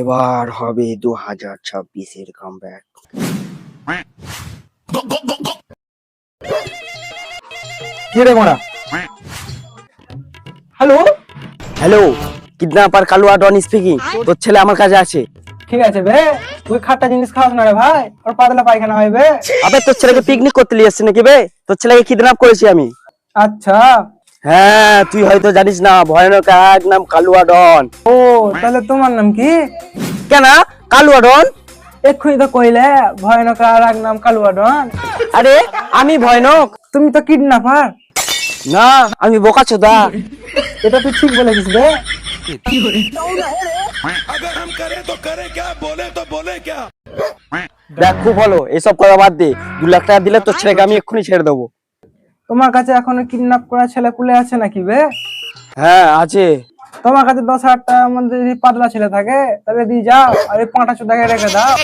এবার হবে 2026-এর কামব্যাক। কি রে মোড়া? হ্যালো, হ্যালো, কিডন্যাপার কালুয়া ডন স্পিকিং। তোর ছেলে আমার কাছে আছে। ঠিক আছে বে, তুই খাট্টা জিনিস খাওয়াস না রে ভাই, ওর পাতলা পায়খানা হয় বে। আবে তোর ছেলেকে পিকনিক করতে নিয়ে এসেছি নাকি বে? তোর ছেলেকে কিডন্যাপ করেছি আমি। আচ্ছা, হ্যাঁ, তুই হয়তো জানিস না, ভয়ানক এক নাম কালুয়া ডন। ও তাহলে তোমার নাম কি? কেন কালুয়া ডন? এক্ষুনি তো কইলে ভয়ানক আর এক নাম কালুয়া ডন। আরে আমি ভয়ানক তুমি তো কিডন্যাপার। না, আমি বোকাচোদা। এটা তুই ঠিক বলেছিস বে। अगर हम करें तो करें क्या, बोले तो बोले क्या। দেখ খুব ভালো, এসব কথা বাদ দে। 2 লাখ টাকা দিলে তোর ছেলেকে আমি এক্ষুনি ছেড়ে দেবো। তোমার কাছে এখনো কিডন্যাপ করা ছেলে পুলে আছে নাকি বে? হ্যাঁ আছে। তোমার কাছে 10,000 টাকার মধ্যে যদি পাতলা ছেলে থাকে তাহলে দিয়ে যাও, আর এই 5টা চোদাকে রেখে দাও।